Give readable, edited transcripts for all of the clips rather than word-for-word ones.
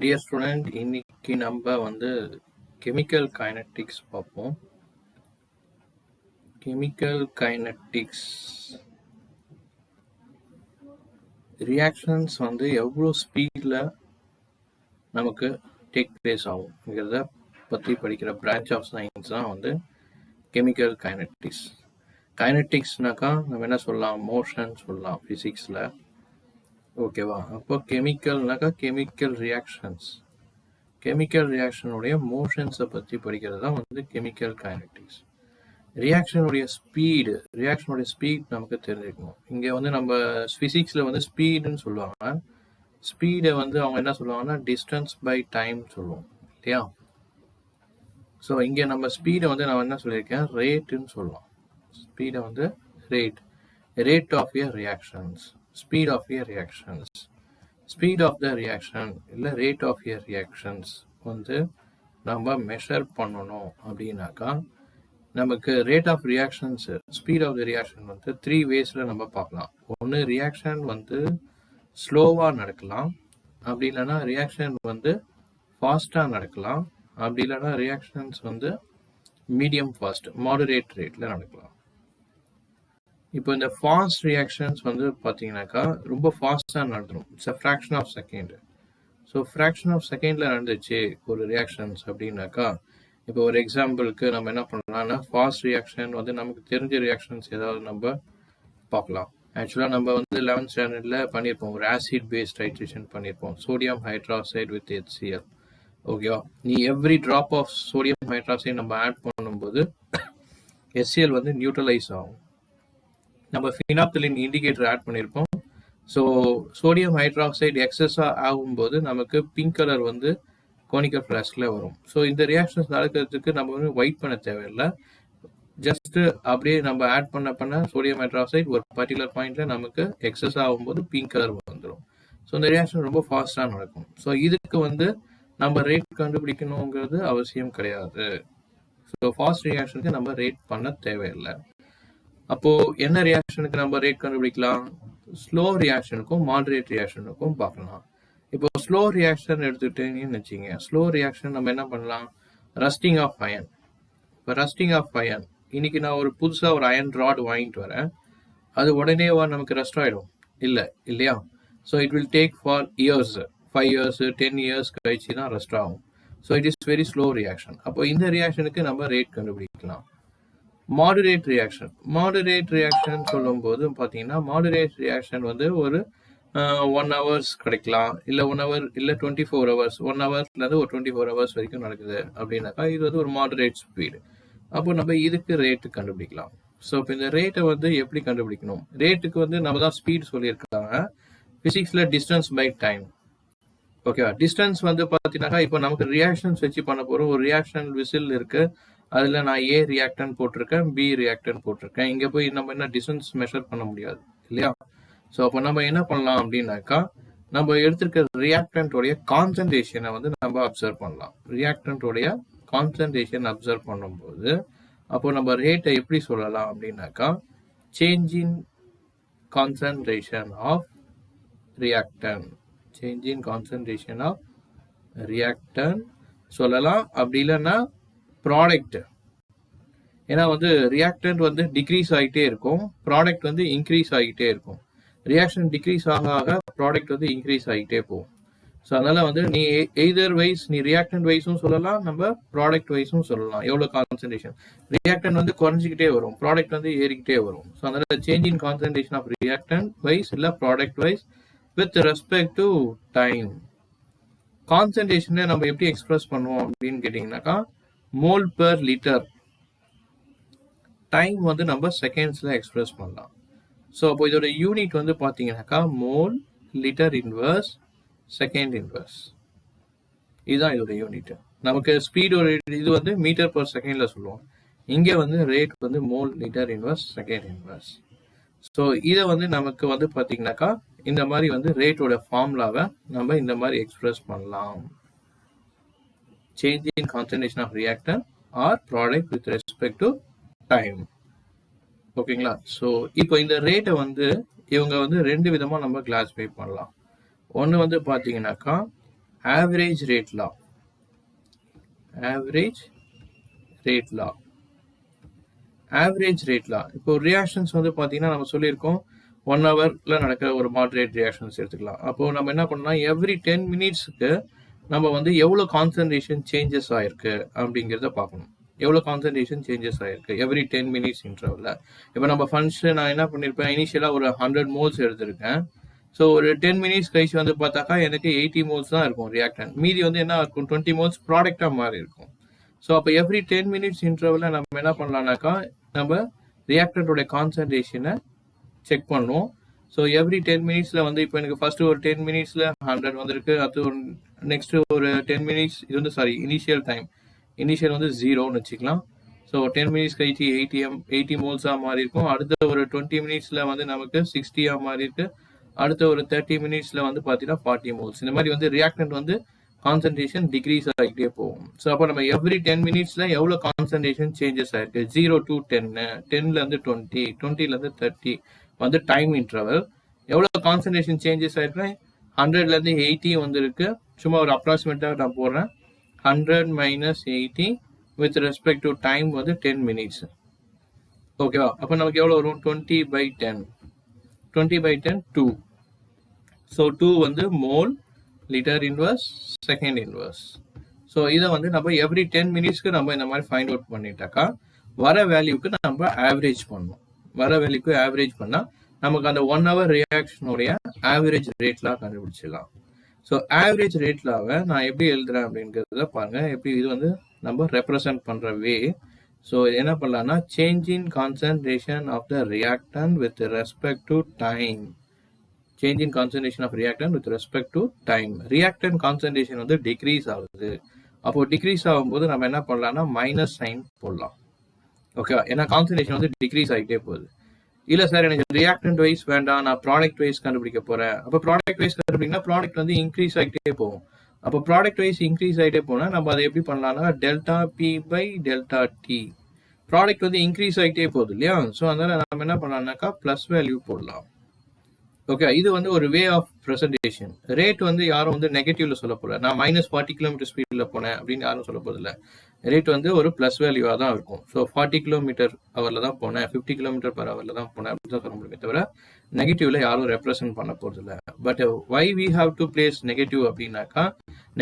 Dear student, இன்னைக்கு நம்ம chemical kinetics பார்ப்போம். கெமிக்கல் கைனட்டிக்ஸ் ரியாக்ஷன்ஸ் எவ்வளோ ஸ்பீடில் நமக்கு டேக் பிளேஸ் ஆகும்ங்கிறத பற்றி படிக்கிற பிரான்ச் ஆஃப் சயின்ஸ் தான் கெமிக்கல் கைனட்டிக்ஸ். கைனட்டிக்ஸ்னாக்கா நம்ம என்ன சொல்லலாம், மோஷன் சொல்லலாம் ஃபிசிக்ஸில். ஓகேவா? அப்போ கெமிக்கல்னாக்கா கெமிக்கல் ரியாக்ஷன்ஸ், கெமிக்கல் ரியாக்ஷனுடைய மோஷன்ஸை பற்றி படிக்கிறது தான் கெமிக்கல் கைனட்டிக்ஸ். ரியாக்ஷனுடைய ஸ்பீட் நமக்கு தெரிஞ்சுக்கணும். இங்கே நம்ம ஃபிசிக்ஸில் ஸ்பீடுன்னு சொல்லுவாங்க. ஸ்பீடை அவங்க என்ன சொல்லுவாங்கன்னா டிஸ்டன்ஸ் பை டைம் சொல்லுவோம் இல்லையா? ஸோ இங்கே நம்ம ஸ்பீடை நான் என்ன சொல்லியிருக்கேன், ரேட்டுன்னு சொல்லுவோம். ஸ்பீடை rate of a reactions, speed of a reactions, speed of the reaction இல்லை ரேட் ஆஃப் ஏ ரியாக்ஷன்ஸ் நம்ம மெஷர் பண்ணணும். அப்படின்னாக்கா நமக்கு rate of reactions, speed of the reaction 3 வேஸில் நம்ம பார்க்கலாம். ஒன்று, ரியாக்ஷன் ஸ்லோவாக நடக்கலாம், அப்படி இல்லைன்னா ரியாக்ஷன் ஃபாஸ்ட்டாக நடக்கலாம், அப்படி இல்லைன்னா ரியாக்ஷன்ஸ் மீடியம் ஃபாஸ்ட் மாடரேட் ரேட்டில் நடக்கலாம். இப்போ இந்த ஃபாஸ்ட் ரியாக்ஷன்ஸ் பார்த்தீங்கன்னாக்கா ரொம்ப ஃபாஸ்ட்டாக நடந்துடும். It's a fraction of second. So fraction of செகண்டில் நடந்துச்சு ஒரு ரியாக்ஷன்ஸ் அப்படின்னாக்கா, இப்போ ஒரு எக்ஸாம்பிளுக்கு நம்ம என்ன பண்ணலாம்னா, ஃபாஸ்ட் ரியாக்ஷன் நமக்கு தெரிஞ்ச ரியாக்ஷன்ஸ் ஏதாவது நம்ம பார்க்கலாம். ஆக்சுவலாக நம்ம 11th ஸ்டாண்டர்டில் பண்ணியிருப்போம், ஒரு ஆசிட் பேஸ்ட் ஹைட்ரேஷன் பண்ணியிருப்போம், சோடியம் ஹைட்ராக்சைடு வித் HCl. ஓகேவா? நீ every drop of sodium hydroxide நம்ம ஆட் பண்ணும்போது HCl நியூட்ரலைஸ் ஆகும். நம்ம ஃபினாப்தலின் இண்டிகேட்டர் ஆட் பண்ணியிருப்போம். ஸோ சோடியம் ஹைட்ராக்சைடு எக்ஸஸாக ஆகும்போது நமக்கு பிங்க் கலர் கோனிக்கல் ஃப்ளாஸ்கில் வரும். ஸோ இந்த ரியாக்ஷன்ஸ் நடக்கிறதுக்கு நம்ம வெயிட் பண்ண தேவையில்லை. ஜஸ்ட்டு அப்படியே நம்ம ஆட் பண்ண சோடியம் ஹைட்ராக்சைடு ஒரு பர்டிகுலர் பாயிண்ட்ல நமக்கு எக்ஸஸ் ஆகும்போது பிங்க் கலர் வந்துடும். ஸோ இந்த ரியாக்ஷன் ரொம்ப ஃபாஸ்ட்டாக நடக்கும். ஸோ இதுக்கு நம்ம ரேட் கண்டுபிடிக்கணுங்கிறது அவசியம் கிடையாது. ஸோ ஃபாஸ்ட் ரியாக்ஷனுக்கு நம்ம ரேட் பண்ண தேவையில்லை. அப்போ என்ன ரியாக்ஷனுக்கு நம்ம ரேட் கண்டுபிடிக்கலாம்? ஸ்லோ ரியாக்ஷனுக்கும் மாடரேட் ரியாக்ஷனுக்கும் பார்க்கலாம். இப்போ ஸ்லோ ரியாக்ஷன் எடுத்துக்கிட்டீங்கன்னு வச்சுங்க, ஸ்லோ ரியாக்ஷன் நம்ம என்ன பண்ணலாம், ரஸ்டிங் ஆஃப் அயன். இப்போ ரஸ்டிங் ஆஃப் அயன், இன்னைக்கு நான் ஒரு புதுசாக ஒரு அயன் ராட் வாங்கிட்டு வரேன், அது உடனே நமக்கு ரஸ்ட் ஆகிடும் இல்லை இல்லையா? So it will take for years, 5 years 10 years கழிச்சு தான் ரஸ்ட் ஆகும். So it is very slow reaction. அப்போ இந்த ரியாக்ஷனுக்கு நம்ம ரேட் கண்டுபிடிக்கலாம். மாடரேட் ரியாக்ஷன் சொல்லும்போது பார்த்தீங்கன்னா, மாடரேட் ரியாக்ஷன் ஒரு 1 hours கிடைக்கலாம், இல்லை 1 hour இல்லை 24 hours, 1 hourலேருந்து ஒரு 24 hours வரைக்கும் நடக்குது அப்படின்னாக்கா இது ஒரு மாடரேட் ஸ்பீடு. அப்போ நம்ம இதுக்கு ரேட்டு கண்டுபிடிக்கலாம். ஸோ இப்போ இந்த ரேட்டை எப்படி கண்டுபிடிக்கணும்? ரேட்டுக்கு நம்ம தான் ஸ்பீட் சொல்லியிருக்காங்க. ஃபிசிக்ஸில் டிஸ்டன்ஸ் பை டைம். ஓகேவா? டிஸ்டன்ஸ் பார்த்தீங்கன்னாக்கா இப்போ நமக்கு ரியாக்ஷன்ஸ் வச்சு பண்ண போகிறோம். ஒரு ரியாக்ஷன் விசில் இருக்கு, அதில் நான் A ரியாக்டன் போட்டிருக்கேன், B ரியாக்டன் போட்டிருக்கேன். இங்கே போய் நம்ம என்ன டிஸ்டன்ஸ் மெஷர் பண்ண முடியாது இல்லையா? ஸோ அப்போ நம்ம என்ன பண்ணலாம் அப்படின்னாக்கா, நம்ம எடுத்திருக்க ரியாக்டன்டோடைய கான்சன்ட்ரேஷனை நம்ம அப்சர்வ் பண்ணலாம். ரியாக்டன்டோடைய கான்சன்ட்ரேஷன் அப்சர்வ் பண்ணும்போது அப்போ நம்ம ரேட்டை எப்படி சொல்லலாம் அப்படின்னாக்கா, change in concentration of reactant, change in concentration of reactant சொல்லலாம். அப்படி இல்லைன்னா ப்ராடக்ட். ஏன்னா ரியாக்டன்ட் டிக்ரீஸ் ஆகிட்டே இருக்கும், ப்ராடக்ட் இன்க்ரீஸ் ஆகிட்டே இருக்கும். ரியாக்ஷன் டிக்ரீஸ் ஆக ப்ராடக்ட் இன்க்ரீஸ் ஆகிட்டே போகும். ஸோ அதனால நீ எய்தர் வைஸ் நீ ரியாக்டன்ட் வைஸும் சொல்லலாம், நம்ம ப்ராடக்ட் வைஸும் சொல்லலாம். எவ்வளோ கான்சன்ட்ரேஷன் ரியாக்டன்ட் குறைஞ்சிக்கிட்டே வரும், ப்ராடக்ட் ஏறிக்கிட்டே வரும். ஸோ அதனால change in concentration of reactant wise இல்லை product wise with respect to time. கான்சன்ட்ரேஷனை நம்ம எப்படி எக்ஸ்பிரஸ் பண்ணுவோம் அப்படின்னு கேட்டிங்கனாக்கா, மோல் பெர் லிட்டர். டைம் நம்ம செகண்ட்ஸில் எக்ஸ்பிரஸ் பண்ணலாம். ஸோ அப்போ இதோட யூனிட் பார்த்தீங்கன்னாக்கா mole litre inverse second inverse. இதுதான் இதோட யூனிட். நமக்கு ஸ்பீடோட இது மீட்டர் பர் செகண்டில் சொல்லுவோம். இங்கே rate mole litre inverse second inverse. So இதை நமக்கு பார்த்தீங்கன்னாக்கா இந்த மாதிரி ரேட்டோட ஃபார்முலாவை நம்ம இந்த மாதிரி எக்ஸ்பிரஸ் பண்ணலாம். Change in concentration of reactant or product with respect to time. ஓகேங்களா? ஸோ இப்போ இந்த ரேட்டை இவங்க 2 விதமாக நம்ம கிளாஸிஃபை பண்ணலாம். ஒன்று பார்த்தீங்கன்னாக்கா ஆவரேஜ் ரேட் லா. ஆவரேஜ் ரேட் லா. ஆவரேஜ் ரேட் லா. இப்போ ரியாக்ஷன்ஸ் வந்து பார்த்தீங்கன்னா நம்ம சொல்லியிருக்கோம் 1 ஹவர்ல நடக்கிற ஒரு மாடரேட் ரியாக்ஷன்ஸ் எடுத்துக்கலாம். அப்போ நம்ம என்ன பண்ணலாம், எவ்ரி 10 மினிட்ஸ்க்கு நம்ம வந்து எவ்வளோ கான்சன்ட்ரேஷன் சேஞ்சஸ் ஆயிருக்கு அப்படிங்கிறத பார்க்கணும். எவ்வளோ கான்சன்ட்ரேஷன் சேஞ்சஸ் ஆயிருக்கு எவ்ரி 10 மினிட்ஸ் இன்டர்வல்ல. இப்போ நம்ம ஃபங்க்ஷன் நான் என்ன பண்ணியிருப்பேன், இனிஷியலாக ஒரு 100 மோல்ஸ் எடுத்திருக்கேன். ஸோ ஒரு 10 மினிட்ஸ் கழிச்சு வந்து பார்த்தாக்கா எனக்கு 80 மோல்ஸ் தான் இருக்கும் ரியாக்டன். மீதி வந்து என்ன இருக்கும், 20 மோல்ஸ் ப்ராடக்டாக மாறி இருக்கும். ஸோ அப்போ எவ்ரி 10 மினிட்ஸ் இன்டர்வல்ல நம்ம என்ன பண்ணலாம்னாக்கா நம்ம ரியாக்டன்டோட கான்சன்ட்ரேஷனை செக் பண்ணுவோம். ஸோ எவ்ரி 10 மினிட்ஸில் வந்து இப்போ எனக்கு ஃபர்ஸ்ட் ஒரு 10 மினிட்ஸில் 100 வந்திருக்கு. அது ஒரு நெக்ஸ்ட் ஒரு 10 மினிட்ஸ் இது வந்து இனிஷியல் டைம், இனிஷியல் வந்து 0ன்னு வச்சுக்கலாம். ஸோ 10 மினிட்ஸ் கழிச்சு 80 மோல்ஸாக மாறி இருக்கும். அடுத்த ஒரு 20 மினிட்ஸில் வந்து நமக்கு 60 மாறி இருக்கு. அடுத்த ஒரு 30 மினிட்ஸில் வந்து பார்த்தீங்கன்னா 40 மோல்ஸ். இந்த மாதிரி வந்து ரியாக்டன்ட் வந்து கான்சன்ட்ரேஷன் டிக்ரீஸ் ஆகிட்டே போகும். ஸோ அப்போ நம்ம எவ்ரி 10 மினிட்ஸில் எவ்வளோ கான்சன்ட்ரேஷன் சேஞ்சஸ் ஆயிருக்கு, 0 to 10, 10லேருந்து 20, 20லேருந்து 30 வந்து டைம் இன்டர்வல். எவ்வளோ கான்சன்ட்ரேஷன் சேஞ்சஸ் ஆயிருக்கு, 100லேருந்து 80 வந்துருக்கு. சும்மா ஒரு அப்ராக்சிமேட்டாக நான் போடுறேன். 100 minus 80 with respect to time வந்து 10 மினிட்ஸ். ஓகேவா? அப்போ நமக்கு எவ்வளோ வரும், 20/10. 20/10 2. ஸோ 2 வந்து mole litre inverse second inverse. So இதை வந்து நம்ம எவ்ரி 10 மினிட்ஸ்க்கு நம்ம இந்த மாதிரி ஃபைண்ட் அவுட் பண்ணிட்டாக்கா வர வேல்யூக்கு நம்ம ஆவரேஜ் பண்ணணும். வர வேல்யூக்கு ஆவரேஜ் பண்ணால் நமக்கு அந்த 1 ஹவர் ரியாக்ஷனுடைய ஆவரேஜ் ரேட்லாம் கண்டுபிடிச்சிடலாம். ஸோ ஆவரேஜ் ரேட்லாவை நான் எப்படி எழுதுறேன் அப்படிங்கிறத பாருங்க. எப்படி இது வந்து நம்ம ரெப்ரசன்ட் பண்ணுற வே. ஸோ என்ன பண்ணலாம்னா change in concentration of the reactant with respect to time. Change in concentration of reactant with respect to time. Reactant concentration வந்து டிக்ரீஸ் ஆகுது. அப்போ டிக்ரீஸ் ஆகும்போது நம்ம என்ன பண்ணலாம்னா மைனஸ் சைன் போடலாம். ஓகேவா? ஏன்னா கான்சன்ட்ரேஷன் வந்து டிக்ரீஸ் ஆகிட்டே போகுது. இல்லை சார் எனக்கு ரியாக்டன்ட் வைஸ் வேண்டாம், நான் ப்ராடக்ட் வைஸ் கண்டுபிடிக்க போறேன். அப்போ ப்ராடக்ட் வைஸ் கண்டுபிடிங்கன்னா ப்ராடக்ட் வந்து இன்க்ரீஸ் ஆகிட்டே போகும். அப்போ ப்ராடக்ட் வைஸ் இன்க்ரீஸ் ஆகிட்டே போனால் நம்ம அதை எப்படி பண்ணலாம்னா delta P by delta T. Product வந்து இன்க்ரீஸ் ஆகிட்டே போகுது இல்லையா? ஸோ அதனால நம்ம என்ன பண்ணலாம்னாக்கா ப்ளஸ் வேல்யூ போடலாம். ஓகே, இது வந்து ஒரு வே ஆஃப் ப்ரெசன்டேஷன். ரேட் வந்து யாரும் வந்து நெகட்டிவ்ல சொல்ல போல, நான் -40 கிலோமீட்டர் ஸ்பீடில் போனேன் அப்படின்னு யாரும் சொல்ல போதில்லை. ரேட் வந்து ஒரு ப்ளஸ் வேல்யூவாக தான் இருக்கும். ஸோ 40 கிலோமீட்டர் ஹவரில் தான் போனேன், 50 கிலோமீட்டர் பர் ஹவரில் தான் போனேன் அப்படின்னு தான் சொல்ல முடியுமே தவிர நெகட்டிவ்ல யாரும் ரெப்ரசன்ட் பண்ண போகிறதில்ல. But why we have to place negative அப்படின்னாக்கா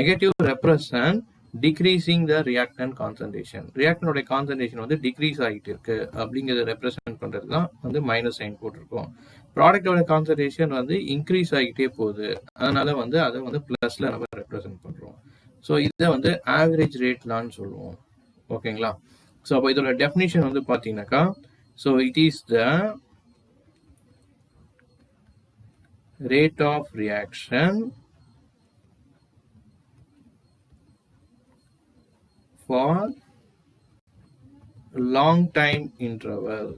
negative represent decreasing the reactant concentration. ரியாக்டனோட கான்சன்ட்ரேஷன் வந்து டிக்ரீஸ் ஆகிட்டு இருக்கு அப்படிங்கிறத ரெப்ரசன்ட் பண்ணுறது தான் வந்து மைனஸ் சைன் போட்டிருக்கோம். ப்ராடக்டோட கான்சன்ட்ரேஷன் வந்து இன்க்ரீஸ் ஆகிட்டே போகுது, அதனால வந்து அதை வந்து பிளஸ்ல நம்ம ரெப்ரசன்ட் பண்றோம். ஸோ இதை வந்து ஆவரேஜ் ரேட்லான்னு சொல்லுவோம். ஓகேங்களா? ஸோ அப்போ இதோட டெஃபினிஷன் வந்து பார்த்தீங்கன்னாக்கா so it is the rate of reaction for long time interval.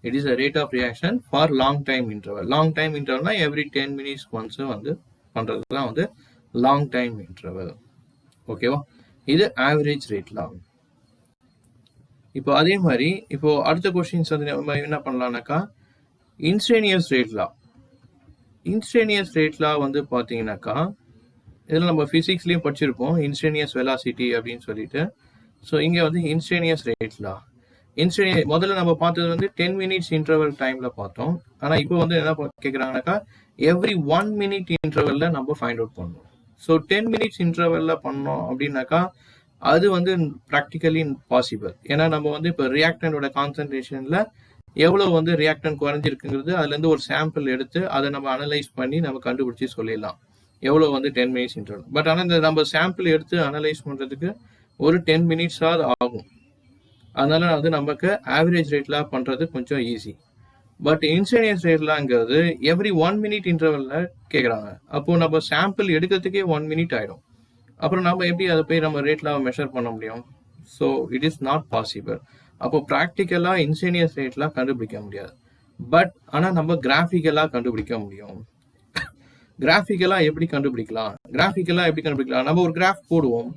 It is a rate of reaction for long time interval. Long time interval na every 10 minutes once வந்து பண்றது தான் வந்து long time interval. ஓகேவா? இது average rate law. இப்போ அதே மாதிரி இப்போ அடுத்த கொஸ்டின்ஸ் வந்து நம்ம என்ன பண்ணலாம்னாக்கா instantaneous rate law. Instantaneous rate law வந்து பார்த்தீங்கன்னாக்கா இதில் நம்ம ஃபிசிக்ஸ்லையும் படிச்சிருப்போம் instantaneous velocity அப்படின்னு சொல்லிட்டு. ஸோ இங்கே வந்து instantaneous rate law. முதல்ல நம்ம பார்த்தது வந்து 10 மினிட்ஸ் இன்டர்வல் டைம்ல பார்த்தோம். ஆனா இப்போ வந்து என்ன கேட்குறாங்கனாக்கா எவ்ரி 1 மினிட் இன்டர்வல்ல நம்ம ஃபைண்ட் அவுட் பண்ணணும். ஸோ 10 மினிட்ஸ் இன்டர்வல்ல பண்ணோம் அப்படின்னாக்கா அது வந்து ப்ராக்டிக்கலி பாசிபிள். ஏன்னா நம்ம வந்து இப்போ ரியாக்டனோட கான்சன்ட்ரேஷன்ல எவ்வளவு வந்து ரியாக்டன் குறைஞ்சிருக்குங்கிறது அதுல இருந்து ஒரு சாம்பிள் எடுத்து அதை நம்ம அனலைஸ் பண்ணி நம்ம கண்டுபிடிச்சி சொல்லிடலாம் எவ்வளவு வந்து 10 மினிட்ஸ் இன்டர்வல். பட் ஆனால் இந்த நம்ம சாம்பிள் எடுத்து அனலைஸ் பண்றதுக்கு ஒரு 10 மினிட்ஸாவது ஆகும். அதனால வந்து நமக்கு ஆவரேஜ் ரேட்ல பண்றது கொஞ்சம் ஈஸி. பட் இன்ஸ்டன்டேனியஸ் ரேட்லாங்கிறது எவ்ரி 1 மினிட் இன்டர்வல்ல கேட்குறாங்க. அப்போ நம்ம சாம்பிள் எடுக்கிறதுக்கே 1 மினிட் ஆயிடும். அப்புறம் நம்ம எப்படி அதை போய் நம்ம ரேட்ல மெஷர் பண்ண முடியும்? So it is not possible. அப்போ ப்ராக்டிக்கலா இன்ஸ்டன்டேனியஸ் ரேட்லாம் கண்டுபிடிக்க முடியாது. பட் ஆனால் நம்ம கிராஃபிக்கலா கண்டுபிடிக்க முடியும். கிராஃபிக்கலா எப்படி கண்டுபிடிக்கலாம்? நம்ம ஒரு கிராஃப் போடுவோம்.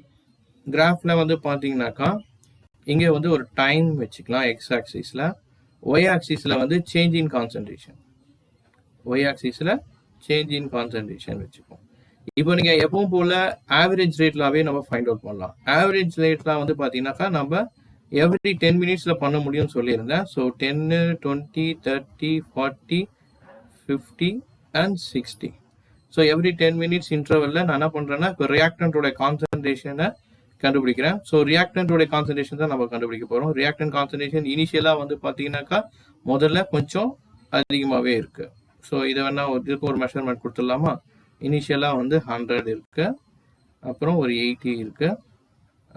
கிராஃப்ல வந்து பார்த்தீங்கன்னாக்கா இங்கே வந்து ஒரு டைம் வச்சுக்கலாம் எக்ஸ் ஆக்சிஸ்ல, ஒய் ஆக்சிஸ்ல வந்து சேஞ்ச் இன் கான்சன்ட்ரேஷன். ஒய் ஆக்சிஸ்ல சேஞ்ச் இன் கான்சன்ட்ரேஷன் வச்சுப்போம். இப்போ நீங்கள் எப்பவும் போல் ஆவரேஜ் ரேட்லாவே நம்ம ஃபைண்ட் அவுட் பண்ணலாம். ஆவரேஜ் ரேட்லாம் வந்து பார்த்தீங்கன்னாக்கா நம்ம எவ்ரி 10 மினிட்ஸில் பண்ண முடியும்னு சொல்லியிருந்தேன். So 10, 20, 30, 40, 50 and 60. So every 10 minutes இன்டர்வலில் நான் என்ன பண்ணுறேன்னா இப்போ ரியாக்டன்ட்டோட கான்சன்ட்ரேஷனை கண்டுபிடிக்கிறேன். ஸோ ரியாக்டன்ட்டோட கான்சன்ட்ரேஷன் தான் நம்ம கண்டுபிடிக்க போகிறோம். ரியாக்டன்ட் கான்சன்ட்ரேஷன் இனிஷியலாக வந்து பார்த்தீங்கன்னாக்கா முதல்ல கொஞ்சம் அதிகமாகவே இருக்குது. ஸோ இதை வேணா இதுக்கு ஒரு மெஷர்மெண்ட் கொடுத்துடலாமா? இனிஷியலாக வந்து 100 இருக்குது, அப்புறம் ஒரு 80 இருக்குது,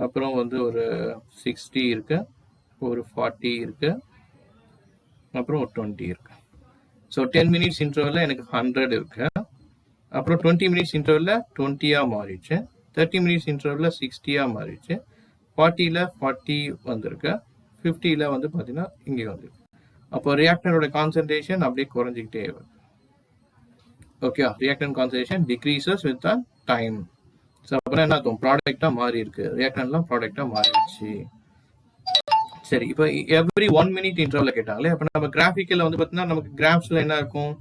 அப்புறம் வந்து ஒரு 60 இருக்குது, ஒரு 40 இருக்குது, அப்புறம் ஒரு 20 இருக்குது. ஸோ 10 மினிட்ஸ் இன்டர்வலில் எனக்கு 100 இருக்குது. அப்புறம் 20 மினிட்ஸ் இன்டர்வலில் 20 மாறிடுச்சு, 30 மினிட்ஸ் இன்டர்வலில் 60 மாறிடுச்சு, 40ல் 40 வந்திருக்கு, 50ல் வந்து பார்த்தீங்கன்னா இங்கே வந்துருக்கு. அப்போ ரியாக்டனோட கான்சன்ட்ரேஷன் அப்படியே குறைஞ்சிக்கிட்டே வருது. Okay, ரியாக்டன் concentration decreases with the time. So அப்புறம் என்ன ஆகும்? ப்ராடக்டாக மாறி இருக்கு, ரியாக்டன்லாம் ப்ராடக்டாக மாறிடுச்சு. சரி, இப்போ எவ்ரி 1 மினிட் இன்டர்வலில் கேட்டாங்களே, அப்போ நம்ம கிராஃபிக்கில் வந்து பார்த்தீங்கன்னா நமக்கு கிராஃப்ஸில் என்ன இருக்கும்?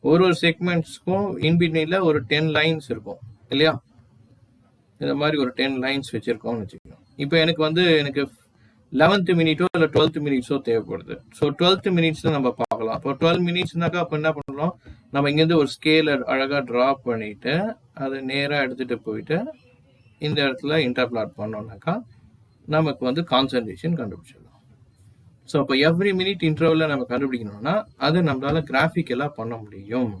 ஒரு செக்மெண்ட்ஸ்க்கும் இன்பிட்வீனில் ஒரு 10 லைன்ஸ் இருக்கும் இல்லையா? இந்த மாதிரி ஒரு 10 லைன்ஸ் வச்சுருக்கோம்னு வச்சுக்கணும். இப்போ எனக்கு 11th மினிட்டோ இல்லை 12th மினிட்ஸோ தேவைப்படுது. ஸோ 12th மினிட்ஸில் நம்ம பார்க்கலாம். இப்போ 12 மினிட்ஸ்னாக்கா அப்போ என்ன பண்ணலாம்? நம்ம இங்கேருந்து ஒரு ஸ்கேலர் அழகாக ட்ரா பண்ணிவிட்டு அதை நேராக எடுத்துகிட்டு போயிட்டு இந்த இடத்துல இன்டர்பிளாட் பண்ணோம்னாக்கா நமக்கு வந்து கான்சன்ட்ரேஷன் கண்டுபிடிச்சிடலாம். ஸோ அப்போ எவ்ரி மினிட் இன்டர்வலில் நம்ம கண்டுபிடிக்கணும்னா அது நம்மளால கிராஃபிக்கலாக பண்ண முடியும்.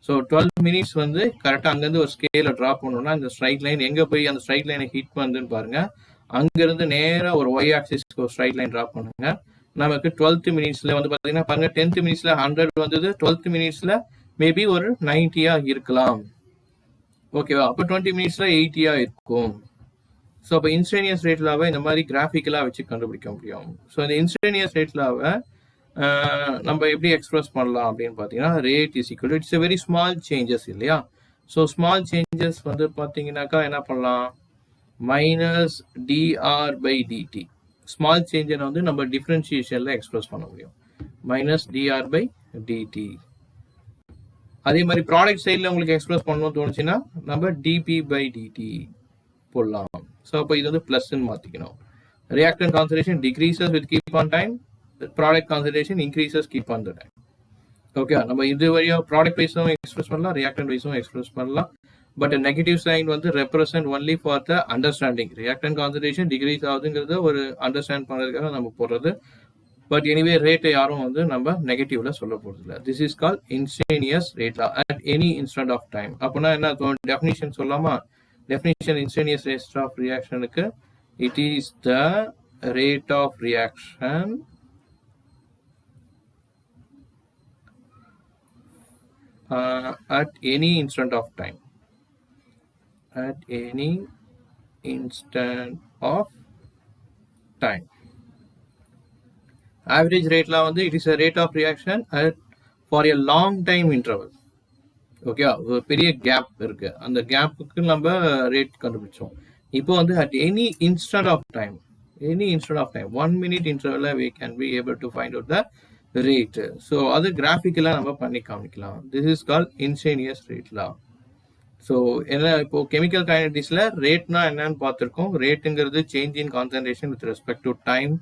ஸோ 12 மினிட்ஸ் வந்து கரெக்டாக அங்கேருந்து ஒரு ஸ்கேலை ட்ரா பண்ணோம்னா இந்த ஸ்ட்ரைட் லைன் எங்கே போய் அந்த ஸ்ட்ரைட் லைனை ஹிட் பண்ணுதுன்னு பாருங்க. அங்கேருந்து நேராக ஒரு ஒய் ஆக்சிஸ்க்கு ஒரு ஸ்ட்ரைட் லைன் ட்ரா பண்ணுங்க. நமக்கு 12th மினிட்ஸில் வந்து பார்த்தீங்கன்னா பாருங்க, 10th மினிட்ஸில் 100 வந்தது, 12th மினிட்ஸில் மேபி ஒரு 90 இருக்கலாம். ஓகேவா? அப்போ 20 மினிட்ஸில் 80 இருக்கும். ஸோ அப்போ இன்ஸ்டன்டேனியஸ் ரேட் லாவை இந்த மாதிரி கிராஃபிக்கலாக வச்சு கண்டுபிடிக்க முடியும். ஸோ இந்த இன்ஸ்டன்டேனியஸ் ரேட் லாவை நம்ம எப்படி எக்ஸ்பிரஸ் பண்ணலாம் அப்படின்னு பார்த்தீங்கன்னா, rate is equal to it's a very small changes இல்லையா? ஸோ ஸ்மால் சேஞ்சஸ் வந்து பார்த்தீங்கன்னாக்கா என்ன பண்ணலாம்? Minus dr by dt. Small சேஞ்சை வந்து நம்ம டிஃபரன்ஷியேஷனில் எக்ஸ்பிரஸ் பண்ண முடியும். Minus dr by dt. அதே மாதிரி ப்ராடக்ட் சைடில் உங்களுக்கு எக்ஸ்பிரஸ் பண்ணணும்னு தோணுச்சுன்னா நம்ம dp by dt போடலாம். ஸோ அப்போ இது வந்து ப்ளஸ்ன்னு மாற்றிக்கணும். Reactant concentration decreases with keep on time, product concentration increases keep on the time. Okay, நம்ம இது வரையும் ப்ராடக்ட் வைஸும் எக்ஸ்பிரஸ் பண்ணலாம், ரியாக்டன்ட் வைஸும் எக்ஸ்பிரஸ் பண்ணலாம். பட் நெகட்டிவ் சைன் வந்து represent only for the understanding. Reactant concentration decrease ஆகுதுங்கிறத ஒரு அண்டர்ஸ்டாண்ட் பண்ணுறதுக்காக நம்ம போடுறது. பட் எனிவே ரேட்டை யாரும் வந்து நம்ம நெகட்டிவ்ல சொல்ல போகிறது இல்லை. This is call instantaneous rate law at any instant of time. அப்படின்னா என்ன டெஃபினிஷன் சொல்லாமா? டெஃபினிஷன் இன்ஸ்டன்டேனியஸ் ரேட் ஆஃப் ரியாக்ஷனுக்கு it is the rate of reaction at any instant of time. At any instant of time. Average rate la வந்து it is a rate of reaction for a long time interval. Okay, ஒரு பெரிய gap இருக்கு, அந்த கேப்புக்கு நம்ம rate கண்டுபிடிச்சோம். இப்போ வந்து at any instant of time, 1 minute interval we can be able to find out the rate. So அது கிராஃபிக்கலாக நம்ம பண்ணி காமிக்கலாம். This is call instantaneous rate law. So என்ன இப்போ கெமிக்கல் கைனடிக்ஸில் ரேட்னா என்னன்னு பார்த்துருக்கோம். ரேட்டுங்கிறது change in concentration with respect to time.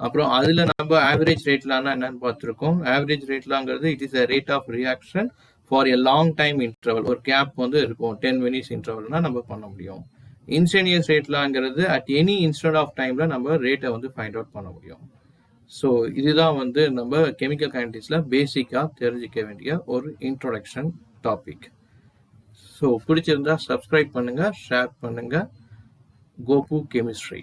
அப்புறம் அதில் நம்ம ஆவரேஜ் ரேட்லானா என்னன்னு பார்த்துருக்கோம். ஆவரேஜ் ரேட்லாங்கிறது it is a rate of reaction for a long time interval. ஒரு கேப் வந்து இருக்கும், 10 மினிட்ஸ் இன்டர்வல்னா நம்ம பண்ண முடியும். இன்ஸ்டன்டேனியஸ் ரேட்லாங்கிறது அட் எனி இன்ஸ்டன்ட் ஆஃப் டைம்ல நம்ம ரேட்டை வந்து ஃபைண்ட் அவுட் பண்ண முடியும். ஸோ இதுதான் வந்து நம்ம கெமிக்கல் கைனடிக்ஸில் பேசிக்காக தெரிஞ்சிக்க வேண்டிய ஒரு இன்ட்ரோடக்ஷன் டாபிக். ஸோ பிடிச்சிருந்தா சப்ஸ்கிரைப் பண்ணுங்கள், ஷேர் பண்ணுங்கள். கோபு கெமிஸ்ட்ரி.